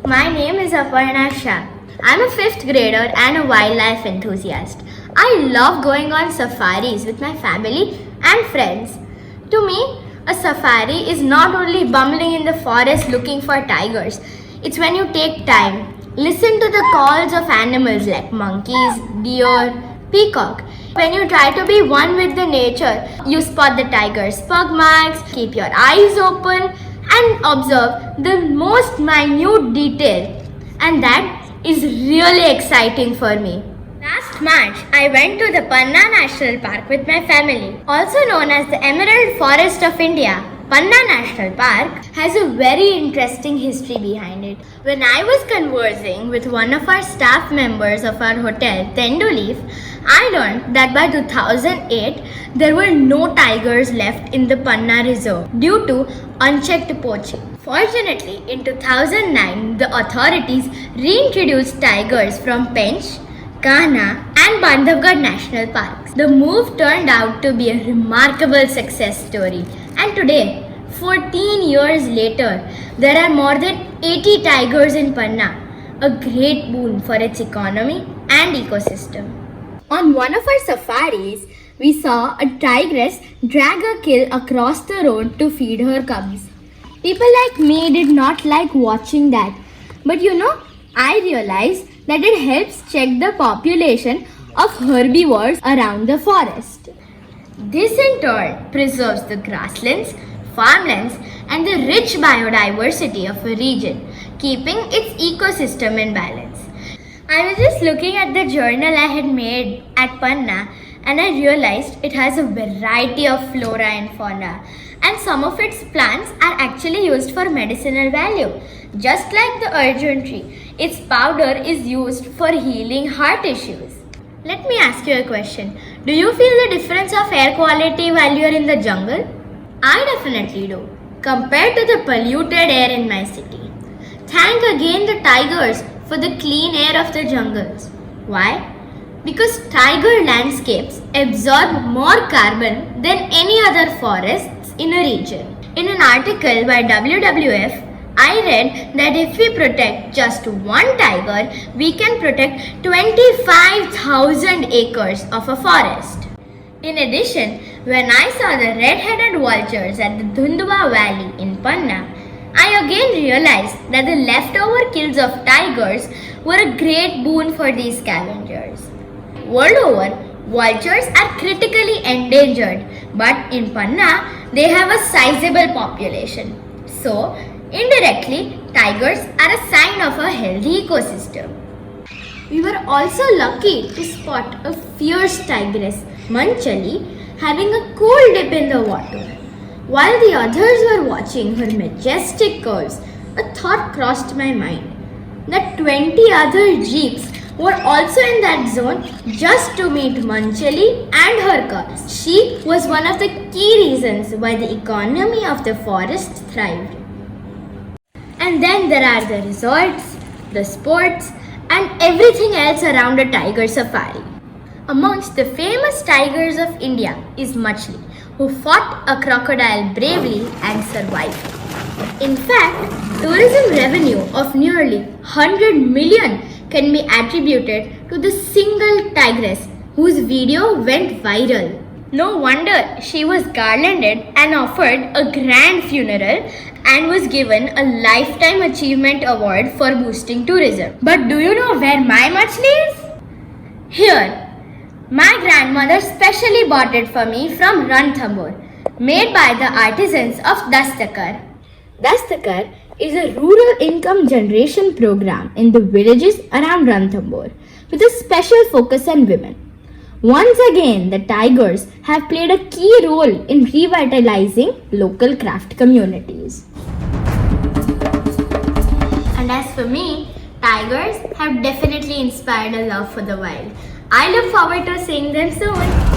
My name is Aparna Shah. I'm a 5th grader and a wildlife enthusiast. I love going on safaris with my family and friends. To me, a safari is not only bumbling in the forest looking for tigers. It's when you take time, listen to the calls of animals like monkeys, deer, peacock. When you try to be one with the nature, you spot the tiger's pug marks, keep your eyes open and observe the most minute detail. And that is really exciting for me. Last March, I went to the Panna National Park with my family. Also known as the Emerald Forest of India, Panna National Park has a very interesting history behind it. When I was conversing with one of our staff members of our hotel, Tenduleaf, I learned that by 2008, there were no tigers left in the Panna Reserve due to unchecked poaching. Fortunately, in 2009, the authorities reintroduced tigers from Pench, Kanha and Bandhavgarh National Parks. The move turned out to be a remarkable success story, and today, 14 years later, there are more than 80 tigers in Panna, a great boon for its economy and ecosystem. On one of our safaris, we saw a tigress drag a kill across the road to feed her cubs. People like me did not like watching that, but I realized that it helps check the population of herbivores around the forest. This in turn preserves the grasslands, farmlands and the rich biodiversity of a region, keeping its ecosystem in balance. I was just looking at the journal I had made at Panna and I realized it has a variety of flora and fauna, and some of its plants are actually used for medicinal value. Just like the urgent tree, its powder is used for healing heart issues. Let me ask you a question. Do you feel the difference of air quality while you are in the jungle? I definitely do, compared to the polluted air in my city. Thank again the tigers for the clean air of the jungles. Why? Because tiger landscapes absorb more carbon than any other forests in a region. In an article by WWF, I read that if we protect just one tiger, we can protect 25,000 acres of a forest. In addition, when I saw the red-headed vultures at the Dhundwa Valley in Panna, I again realized that the leftover kills of tigers were a great boon for these scavengers. World over, vultures are critically endangered, but in Panna, they have a sizable population. So, indirectly, tigers are a sign of a healthy ecosystem. We were also lucky to spot a fierce tigress, Manchali, having a cool dip in the water. While the others were watching her majestic curves, a thought crossed my mind that 20 other jeeps were also in that zone just to meet Manchali and her cubs. She was one of the key reasons why the economy of the forest thrived. And then there are the resorts, the sports, and everything else around a tiger safari. Amongst the famous tigers of India is Machli, who fought a crocodile bravely and survived. In fact, tourism revenue of nearly 100 million can be attributed to the single tigress whose video went viral. No wonder she was garlanded and offered a grand funeral and was given a Lifetime Achievement Award for boosting tourism. But do you know where my Machli is? Here. My grandmother specially bought it for me from Ranthambore, made by the artisans of Dastakar. Dastakar is a rural income generation program in the villages around Ranthambore with a special focus on women. Once again, the tigers have played a key role in revitalizing local craft communities. And as for me, tigers have definitely inspired a love for the wild. I look forward to seeing them soon.